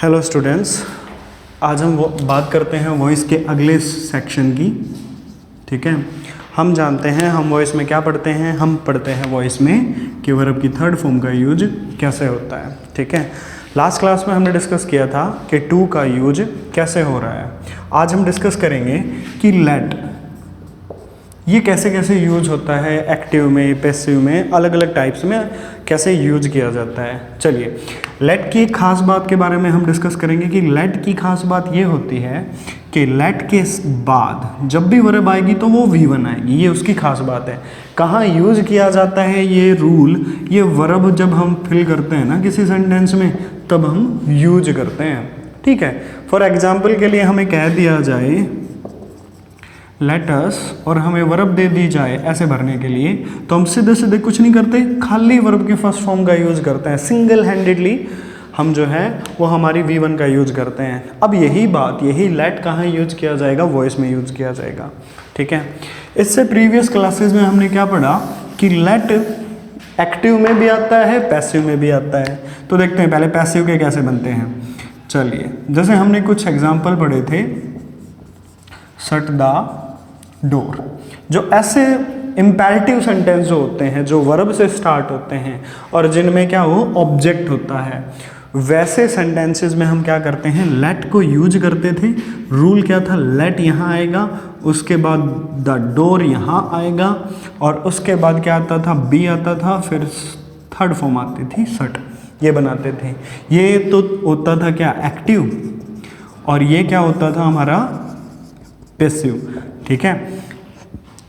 Hello students, आज हम बात करते हैं वॉइस के अगले सेक्शन की। ठीक है, हम जानते हैं हम वॉइस में क्या पढ़ते हैं। हम पढ़ते हैं वॉइस में कि वर्ब की थर्ड फॉर्म का यूज कैसे होता है। ठीक है, लास्ट क्लास में हमने डिस्कस किया था कि टू का यूज कैसे हो रहा है। आज हम डिस्कस करेंगे कि लेट ये कैसे कैसे यूज होता है, एक्टिव में, पैसिव में, अलग अलग टाइप्स में कैसे यूज किया जाता है। चलिए, लेट की एक खास बात के बारे में हम डिस्कस करेंगे कि लेट की खास बात ये होती है कि लेट के बाद जब भी वर्ब आएगी तो वो V1 आएगी। ये उसकी खास बात है। कहाँ यूज किया जाता है ये रूल, ये वर्ब जब हम फिल करते हैं ना किसी सेंटेंस में, तब हम यूज करते हैं। ठीक है, फॉर एग्जाम्पल के लिए हमें कह दिया जाए लेट अस और हमें वर्ब दे दी जाए ऐसे भरने के लिए, तो हम सीधे सीधे कुछ नहीं करते, खाली वर्ब के फर्स्ट फॉर्म का यूज करते हैं। सिंगल हैंडेडली हम जो है वो हमारी V1 का यूज करते हैं। अब यही बात, यही लेट कहाँ यूज किया जाएगा, वॉइस में यूज किया जाएगा। ठीक है, इससे प्रीवियस क्लासेस में हमने क्या पढ़ा कि लेट एक्टिव में भी आता है, पैसिव में भी आता है। तो देखते हैं पहले पैसिव के कैसे बनते हैं। चलिए, जैसे हमने कुछ एग्जाम्पल पढ़े थे, शट द डोर, जो ऐसे इम्पेरेटिव सेंटेंस जो होते हैं, जो वर्ब से स्टार्ट होते हैं और जिनमें क्या हो ऑब्जेक्ट होता है, वैसे सेंटेंसेस में हम क्या करते हैं, लेट को यूज करते थे। रूल क्या था, लेट यहाँ आएगा, उसके बाद द डोर यहाँ आएगा, और उसके बाद क्या आता था, बी आता था, फिर थर्ड फॉर्म आती थी शट। ये बनाते थे। ये तो होता था क्या, एक्टिव, और ये क्या होता था हमारा पैसिव। ठीक है,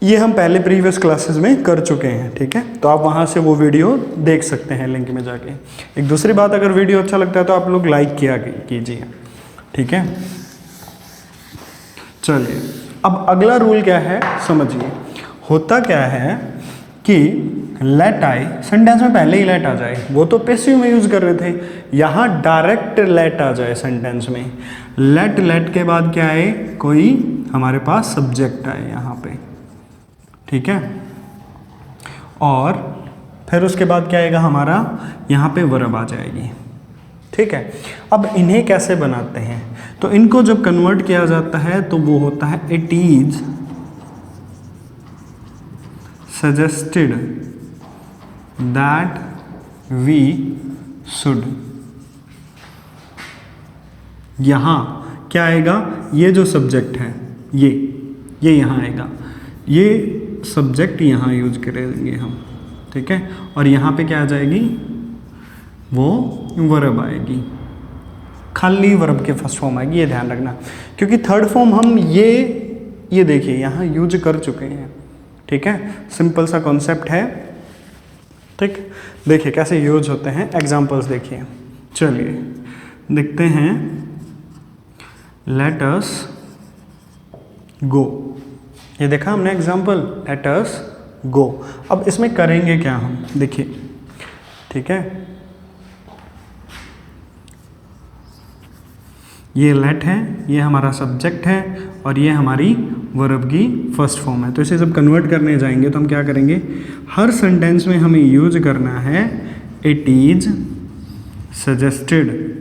ये हम पहले प्रीवियस क्लासेस में कर चुके हैं। ठीक है, तो आप वहाँ से वो वीडियो देख सकते हैं लिंक में जाके। एक दूसरी बात, अगर वीडियो अच्छा लगता है तो आप लोग लाइक किया कीजिए। ठीक है, चलिए अब अगला रूल क्या है समझिए। होता क्या है कि लेट आए, सेंटेंस में पहले ही लेट आ जाए, वो तो पैसिव में यूज कर रहे थे, यहाँ डायरेक्ट लेट आ जाए सेंटेंस में। लेट के बाद क्या आए, कोई हमारे पास सब्जेक्ट आए यहाँ पे। ठीक है, और फिर उसके बाद क्या आएगा हमारा, यहाँ पे वर्ब आ जाएगी। ठीक है, अब इन्हें कैसे बनाते हैं, तो इनको जब कन्वर्ट किया जाता है तो वो होता है it is suggested that we should. यहाँ क्या आएगा, ये जो सब्जेक्ट है ये यहाँ आएगा, ये सब्जेक्ट यहाँ यूज करेंगे हम। ठीक है, और यहाँ पे क्या आ जाएगी, वो वर्ब आएगी, खाली वर्ब के फर्स्ट फॉर्म आएगी। ये ध्यान रखना, क्योंकि थर्ड फॉर्म हम ये देखिए यहाँ यूज कर चुके हैं। ठीक है, सिंपल सा कॉन्सेप्ट है। ठीक, देखिए कैसे यूज होते हैं, एग्जांपल्स देखिए। चलिए देखते हैं, लेट अस गो, ये देखा हमने एग्जाम्पल, लेट अस गो। अब इसमें करेंगे क्या हम, देखिए। ठीक है, ये लेट है, ये हमारा सब्जेक्ट है, और ये हमारी वर्ब की फर्स्ट फॉर्म है। तो इसे जब कन्वर्ट करने जाएंगे तो हम क्या करेंगे, हर सेंटेंस में हमें यूज करना है इट इज सजेस्टेड,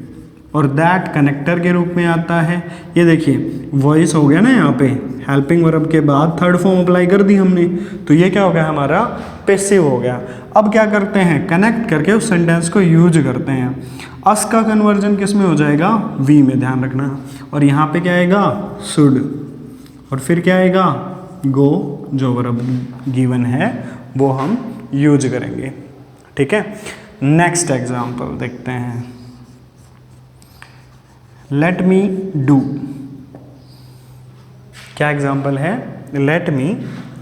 और दैट कनेक्टर के रूप में आता है। ये देखिए वॉइस हो गया ना, यहाँ पे हेल्पिंग वर्ब के बाद थर्ड फॉर्म अप्लाई कर दी हमने, तो ये क्या हो गया हमारा, पैसिव हो गया। अब क्या करते हैं, कनेक्ट करके उस सेंटेंस को यूज करते हैं। अस का कन्वर्जन किस में हो जाएगा, वी में, ध्यान रखना। और यहाँ पे क्या आएगा, शुड, और फिर क्या आएगा, गो, जो वर्ब गिवन है वो हम यूज करेंगे। ठीक है, नेक्स्ट एग्जाम्पल देखते हैं, लेट मी डू। क्या एग्जाम्पल है, लेट मी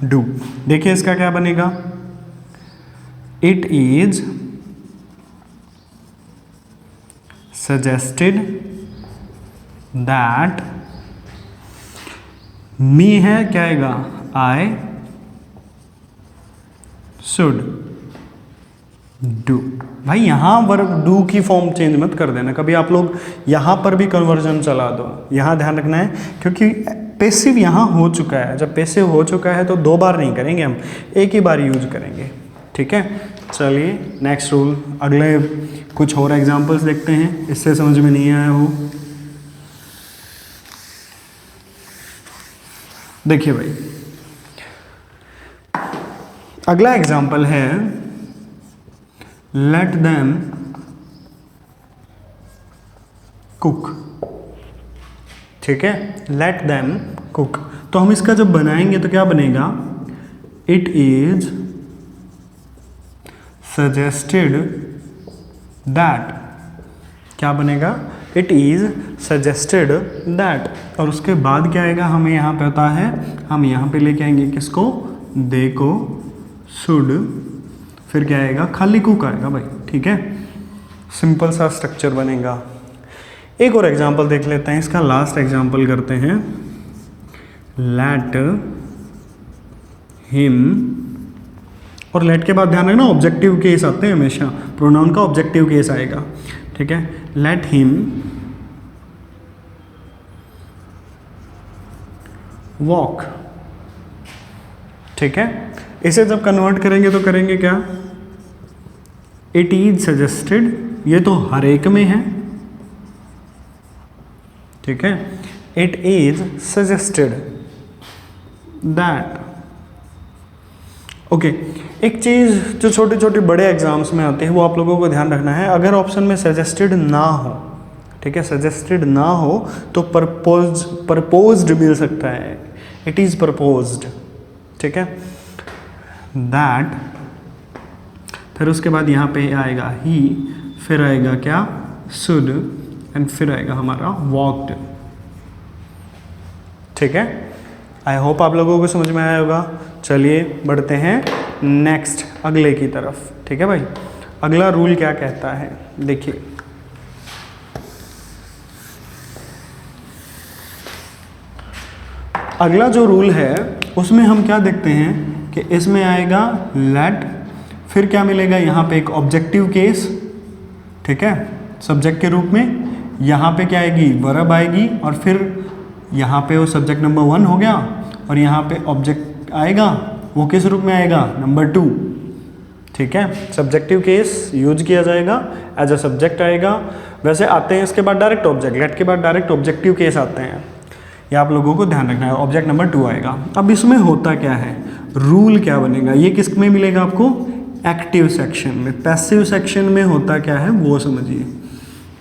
डू। देखिए इसका क्या बनेगा, इट इज सजेस्टेड दैट, मी है, क्या आएगा, आई शुड डू। भाई यहाँ वर्ब डू की फॉर्म चेंज मत कर देना कभी, आप लोग यहाँ पर भी कन्वर्जन चला दो। यहाँ ध्यान रखना है, क्योंकि पैसिव यहाँ हो चुका है। जब पैसिव हो चुका है तो दो बार नहीं करेंगे हम, एक ही बार यूज करेंगे। ठीक है, चलिए नेक्स्ट रूल, अगले कुछ और एग्जांपल्स देखते हैं, इससे समझ में नहीं आया हो। देखिए भाई, अगला एग्जांपल है लेट देम कुक। ठीक है, लेट देम कुक। तो हम इसका जब बनाएंगे तो क्या बनेगा, इट इज सजेस्टेड दैट। क्या बनेगा, इट इज सजेस्टेड दैट। और उसके बाद क्या आएगा, हमें यहाँ पे होता है, हम यहाँ पे लेके आएंगे किसको, दे को, शुड, फिर क्या आएगा, खाली कुक आएगा भाई। ठीक है, सिंपल सा स्ट्रक्चर बनेगा। एक और एग्जांपल देख लेते हैं, इसका लास्ट एग्जांपल करते हैं। लेट हिम, और लेट के बाद ध्यान रखना ऑब्जेक्टिव केस आते हैं हमेशा, प्रोनाउन का ऑब्जेक्टिव केस आएगा। ठीक है, लेट हिम वॉक। ठीक है, इसे जब कन्वर्ट करेंगे तो करेंगे क्या, इट इज सजेस्टेड, ये तो हर एक में है। ठीक है, it is suggested that. Okay, एक चीज जो छोटे छोटे बड़े एग्जाम्स में आते हैं वो आप लोगों को ध्यान रखना है, अगर ऑप्शन में सजेस्टेड ना हो, ठीक है, सजेस्टेड ना हो तो परपोज्ड मिल सकता है, इट इज परपोज्ड। ठीक है, दैट, फिर उसके बाद यहाँ पे आएगा ही, फिर आएगा क्या, शुड, एंड फिर आएगा हमारा वॉक्ड। ठीक है, आई होप आप लोगों को समझ में आया होगा। चलिए बढ़ते हैं नेक्स्ट, अगले की तरफ। ठीक है भाई, अगला रूल क्या कहता है, देखिए। अगला जो रूल है उसमें हम क्या देखते हैं कि इसमें आएगा लेट, फिर क्या मिलेगा, यहाँ पे एक ऑब्जेक्टिव केस। ठीक है, सब्जेक्ट के रूप में, यहाँ पे क्या आएगी, वर्ब आएगी, और फिर यहाँ पे वो सब्जेक्ट नंबर 1 हो गया, और यहाँ पे ऑब्जेक्ट आएगा, वो किस रूप में आएगा, नंबर 2। ठीक है, सब्जेक्टिव केस यूज किया जाएगा, एज अ सब्जेक्ट आएगा। वैसे आते हैं इसके बाद डायरेक्ट ऑब्जेक्ट, लेट के बाद डायरेक्ट ऑब्जेक्टिव केस आते हैं, ये आप लोगों को ध्यान रखना है। ऑब्जेक्ट नंबर 2 आएगा। अब इसमें होता क्या है, रूल क्या बनेगा, ये किस में मिलेगा आपको, एक्टिव सेक्शन में। पैसिव सेक्शन में होता क्या है वो समझिए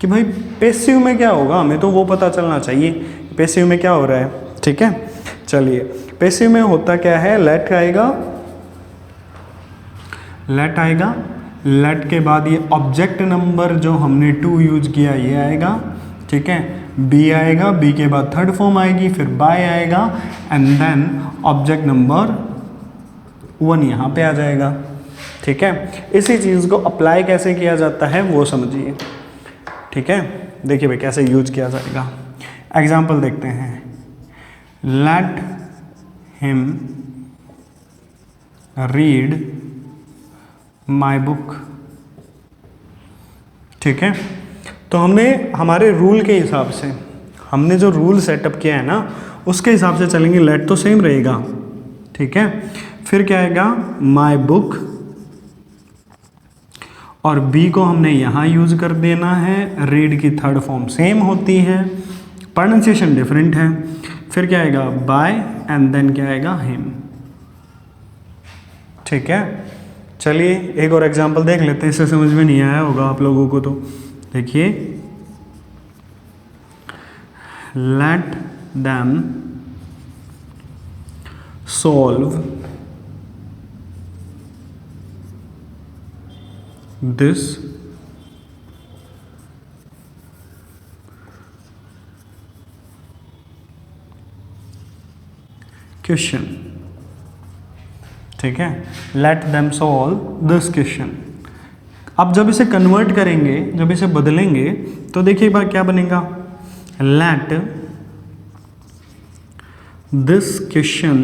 कि भाई पैसिव में क्या होगा, हमें तो वो पता चलना चाहिए पैसिव में क्या हो रहा है। ठीक है, चलिए पैसिव में होता क्या है, लेट आएगा, लेट आएगा, लेट के बाद ये ऑब्जेक्ट नंबर जो हमने 2 यूज किया ये आएगा। ठीक है, बी आएगा, बी के बाद थर्ड फॉर्म आएगी, फिर बाय आएगा, एंड देन ऑब्जेक्ट नंबर 1 यहाँ पे आ जाएगा। ठीक है, इसी चीज़ को अप्लाई कैसे किया जाता है वो समझिए। ठीक है, देखिए भाई कैसे यूज किया जाएगा। एग्जाम्पल देखते हैं, let him read my book. ठीक है, तो हमने हमारे रूल के हिसाब से, हमने जो रूल सेटअप किया है ना उसके हिसाब से चलेंगे, लेट तो सेम रहेगा। ठीक है, फिर क्या आएगा, माई बुक, और बी को हमने यहाँ यूज कर देना है, रीड की थर्ड फॉर्म सेम होती है, प्रोनाउंसिएशन डिफरेंट है। फिर क्या आएगा, बाय, एंड देन क्या आएगा, हिम। ठीक है, चलिए एक और एग्जांपल देख लेते हैं, इससे समझ में नहीं आया होगा आप लोगों को तो देखिए, let them solve this question. ठीक है, let them solve this question. अब जब इसे कन्वर्ट करेंगे, जब इसे बदलेंगे तो देखिए एक बार क्या बनेगा, let this question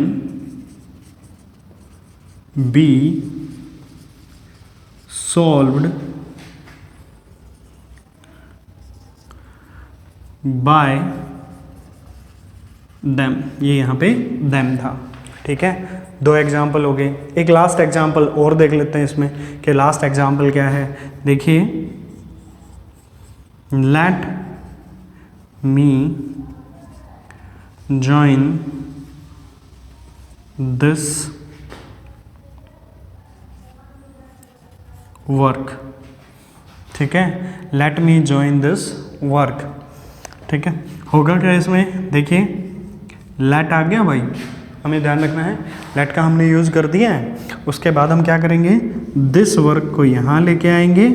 B solved bye them, ये यहाँ पे देम था। ठीक है, 2 एग्जाम्पल हो गए। एक लास्ट एग्जाम्पल और देख लेते हैं इसमें कि लास्ट एग्जाम्पल क्या है। देखिए let me join this work. ठीक है, let me join this work. ठीक है, होगा क्या इसमें, देखिए लेट आ गया भाई, हमें ध्यान रखना है लेट का हमने यूज़ कर दिया है। उसके बाद हम क्या करेंगे, दिस वर्क को यहाँ लेके आएंगे,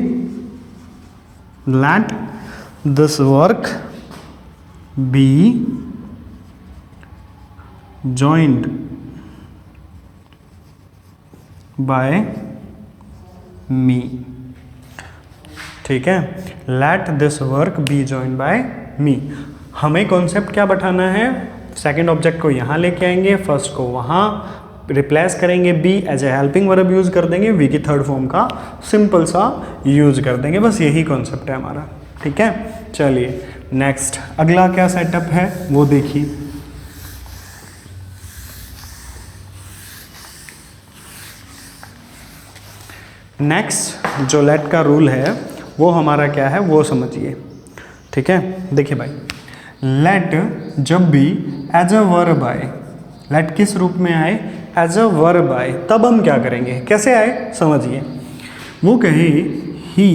let this work be joined by me. ठीक है, let this work be join by me. हमें कॉन्सेप्ट क्या बैठाना है, सेकंड ऑब्जेक्ट को यहाँ लेके आएंगे, फर्स्ट को वहाँ रिप्लेस करेंगे, be as a helping verb use कर देंगे, वी की थर्ड फॉर्म का सिंपल सा यूज़ कर देंगे। बस यही कॉन्सेप्ट है हमारा। ठीक है, चलिए नेक्स्ट अगला क्या सेटअप है वो देखिए। नेक्स्ट जो लेट का रूल है वो हमारा क्या है वो समझिए। ठीक है, देखिए भाई, लेट जब भी एज अ वर्ब आए, लेट किस रूप में आए, एज अ वर्ब आए, तब हम क्या करेंगे, कैसे आए समझिए। वो कहे ही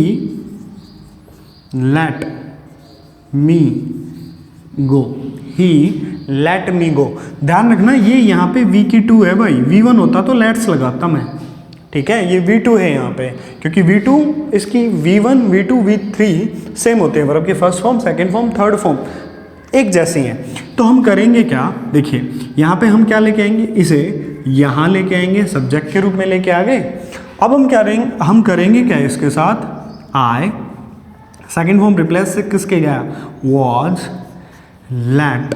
लेट मी गो, ही लेट मी गो। ध्यान रखना ये यहाँ पे वी की टू है भाई, V1 होता तो लेट्स लगाता मैं। ठीक है, ये V2 है यहाँ पे, क्योंकि V2 इसकी V1 V2 V3 सेम होते हैं, वर्ब की first form second form third form एक जैसी हैं। तो हम करेंगे क्या, देखिए यहाँ पे हम क्या लेके आएंगे, इसे यहाँ लेके आएंगे, सब्जेक्ट के रूप में लेके आ गए। अब हम करेंगे क्या इसके साथ, आई सेकंड फॉर्म रिप्लेस से किसके गया, वॉज, लेट,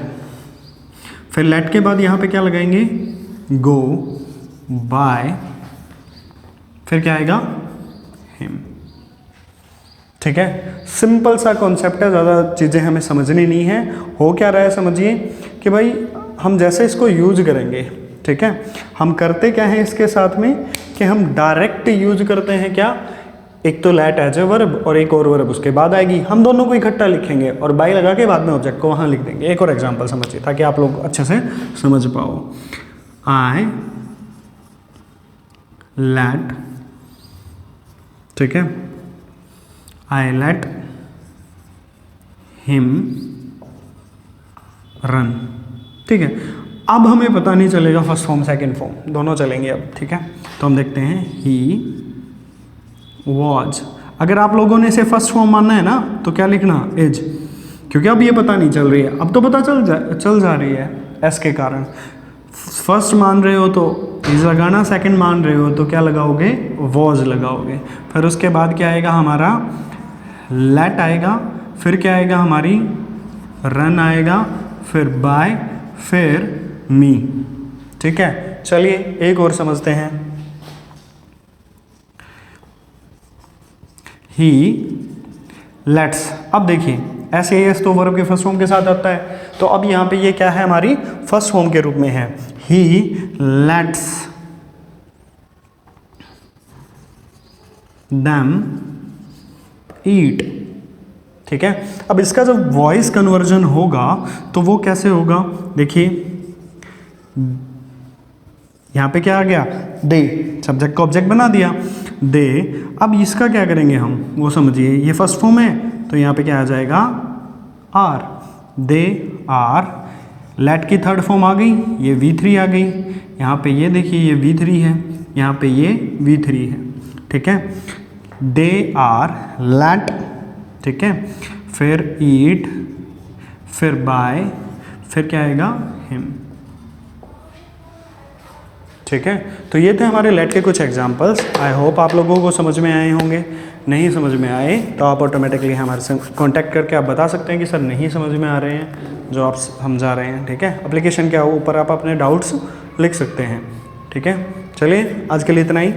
फिर लेट के बाद यहाँ पे क्या लगाएंगे, गो, बाय, फिर क्या आएगा, हिम। ठीक है, सिंपल सा कॉन्सेप्ट है, ज़्यादा चीज़ें हमें समझनी नहीं है। हो क्या रहा है समझिए कि भाई हम जैसे इसको यूज करेंगे, ठीक है, हम करते क्या है इसके साथ में कि हम डायरेक्ट यूज करते हैं क्या, एक तो लेट एज ए वर्ब और एक और वर्ब उसके बाद आएगी, हम दोनों को इकट्ठा लिखेंगे और बाय लगा के बाद में ऑब्जेक्ट को वहाँ लिख देंगे। एक और एग्जांपल समझिए ताकि आप लोग अच्छे से समझ पाओ। आई लेट, ठीक है, आई लेट हिम रन। ठीक है, अब हमें पता नहीं चलेगा फर्स्ट फॉर्म सेकंड फॉर्म दोनों चलेंगे अब। ठीक है, तो हम देखते हैं ही वॉज। अगर आप लोगों ने इसे फर्स्ट फॉर्म मानना है ना तो क्या लिखना, इज, क्योंकि अब ये पता नहीं चल रही है, अब तो पता चल जा रही है एस के कारण। फर्स्ट मान रहे हो तो इज लगाना, सेकंड मान रहे हो तो क्या लगाओगे, वॉज लगाओगे। फिर उसके बाद क्या आएगा हमारा, लेट आएगा, फिर क्या आएगा हमारी, रन आएगा, फिर बाय, फिर मी। ठीक है, चलिए एक और समझते हैं। ही लेट्स, अब देखिए ऐसे एस तो वर्ब के फर्स्ट फॉर्म के साथ आता है, तो अब यहाँ पे ये क्या है हमारी फर्स्ट फॉर्म के रूप में है। ही लेट्स देम ईट। ठीक है, अब इसका जब वॉइस कन्वर्जन होगा तो वो कैसे होगा, देखिए यहाँ पे क्या आ गया, दे, सब्जेक्ट को ऑब्जेक्ट बना दिया, दे। अब इसका क्या करेंगे हम वो समझिए, ये फर्स्ट फॉर्म है तो यहाँ पे क्या आ जाएगा, आर, दे आर। लेट की थर्ड फॉर्म आ गई, ये V3 आ गई, यहाँ पे ये देखिए ये V3 है, यहाँ पे ये V3 है। ठीक है, दे आर लेट, ठीक है, फिर ईट, फिर बाय, फिर क्या आएगा, हिम। ठीक है, तो ये थे हमारे लेट के कुछ एग्जांपल्स। आई होप आप लोगों को समझ में आए होंगे। नहीं समझ में आए तो आप ऑटोमेटिकली हमारे से कांटेक्ट करके आप बता सकते हैं कि सर नहीं समझ में आ रहे हैं जो आप समझा रहे हैं। ठीक है, एप्लीकेशन क्या हो ऊपर आप अपने डाउट्स लिख सकते हैं। ठीक है, चलिए आज के लिए इतना ही।